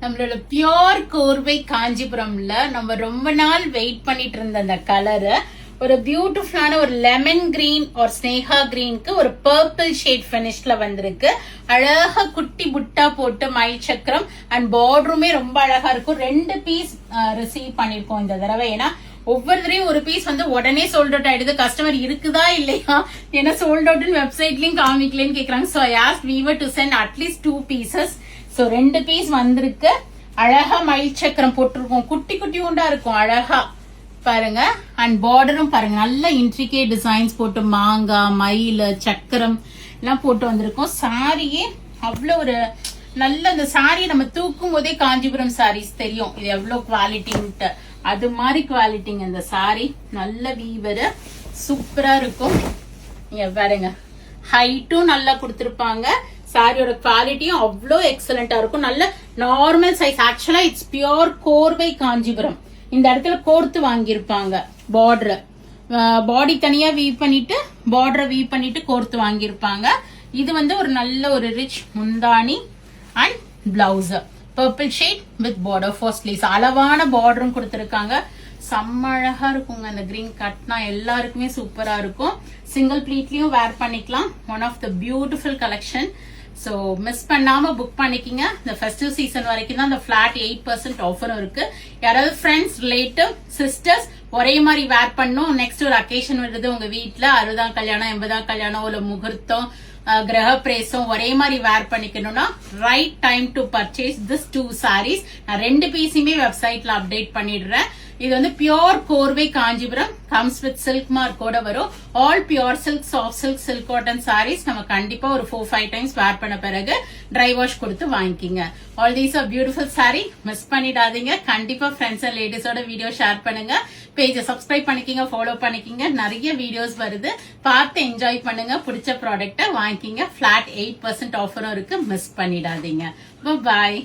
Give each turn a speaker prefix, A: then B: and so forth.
A: நம்மளோட பியோர் கோர்வை காஞ்சிபுரம்ல நம்ம ரொம்ப நாள் வெயிட் பண்ணிட்டு இருந்த அந்த கலரு ஒரு பியூட்டிஃபுல்லான ஒரு லெமன் கிரீன் ஒரு ஸ்னேகா கிரீனுக்கு ஒரு பர்பிள் ஷேட் பினிஷ்ல வந்திருக்கு. அழகா குட்டி புட்டா போட்டு மயில் சக்கரம் அண்ட் பார்டருமே ரொம்ப அழகா இருக்கும். 2 பீஸ் ரிசீவ் பண்ணிருக்கோம் இந்த தடவை. ஏன்னா ஒவ்வொரு தடவையும் ஒரு பீஸ் வந்து உடனே சோல்ட் அவுட் ஆயிடுது. கஸ்டமர் இருக்குதா இல்லையா, ஏன்னா சோல்ட் அவுட் வெப்சைட்லயும் காமிக்கலன்னு கேக்குறாங்க. So I asked weaver to send at least 2 pieces. So 2 piece வந்திருக்கு. அழகா மயில் சக்கரம் போட்டிருக்கோம். குட்டி குட்டி உண்டா இருக்கும் அழகா பாருங்க. அண்ட் பார்டரும் பாருங்க, நல்ல இன்ட்ரிகேட் டிசைன்ஸ் போட்டு மாங்காய் மயில் சக்கரம் எல்லாம் போட்டு வந்திருக்கோம். சாரியே அவ்வளவு ஒரு நல்ல, அந்த சாரி நம்ம தூக்கும் போதே காஞ்சிபுரம் சாரீஸ் தெரியும் இது எவ்வளவு குவாலிட்டின்ட்டு. அது மாதிரி குவாலிட்டிங்க இந்த சாரி. நல்ல வீவர் சூப்பரா இருக்கும். நீங்க பாருங்க, ஹைட்டும் நல்லா கொடுத்திருப்பாங்க. சாரியோட குவாலிட்டியும் அவ்வளோ எக்ஸலண்டா இருக்கும். நல்ல நார்மல் சைஸ். ஆக்சுவலா இட்ஸ் பியோர் கோர்வை காஞ்சிபுரம். இந்த இடத்துல கோர்த்து வாங்கியிருப்பாங்க. பார்டர் பாடி தனியா வீவ் பண்ணிட்டு பார்டரை வீவ் பண்ணிட்டு கோர்த்து வாங்கியிருப்பாங்க. இது வந்து ஒரு நல்ல ஒரு ரிச் முந்தானி and blouse purple shade with border for sleeves. அளவான பார்டரும் கொடுத்திருக்காங்க. செம்ம அழகா இருக்குங்க. அந்த கிரீன் கட்னா எல்லாருக்குமே சூப்பரா இருக்கும். சிங்கிள் ப்ளீட்லயும் வேர் பண்ணிக்கலாம். One of the beautiful collection. So miss பண்ணாம புக் பண்ணிக்கிங்க. இந்த ஃபெஸ்டிவ் சீசன் வரைக்கும் தான் இந்த பிளாட் 8% ஆஃபரும் இருக்கு. யாராவது ஃப்ரெண்ட்ஸ் ரிலேட்டிவ் சிஸ்டர்ஸ் ஒரே மாதிரி வேர் பண்ணும், நெக்ஸ்ட் ஒரு அக்கேஷன் வருது உங்க வீட்டுல, 60ஆம் கல்யாணம் 80ஆம் கல்யாணம் இல்ல முகூர்த்தம் கிரக பிரேசம் ஒரே மாதிரி வேர் பண்ணிக்கணும்னா right time to purchase this 2 sarees. நான் 2 பீஸுமே வெப்சைட்ல அப்டேட் பண்ணிடுறேன். இது வந்து பியோர் கோர்வை காஞ்சிபுரம், கம்ஸ் வித் சில்க் மார்க்கோட வரும். All pure silk, soft silk, silk cotton sarees நம்ம கண்டிப்பா ஒரு 4-5 டைம்ஸ் வேர் பண்ண பிறகு ட்ரை வாஷ் கொடுத்து வாங்கிக்கிங்க. All these are beautiful sari. Miss பண்ணிடாதீங்க. கண்டிப்பா ஃப்ரெண்ட்ஸ் அண்ட் லேடிஸோட வீடியோ ஷேர் பண்ணுங்க. பேஜை சப்ஸ்கிரைப் பண்ணிக்கிங்க, ஃபாலோ பண்ணிக்கிங்க. நிறைய வீடியோஸ் வருது, பார்த்து என்ஜாய் பண்ணுங்க. பிடிச்ச ப்ராடக்ட்டை வாங்கிக்கிங்க. பிளாட் 8% ஆஃபரும் இருக்கு. மிஸ் பண்ணிடாதீங்க. பாய்.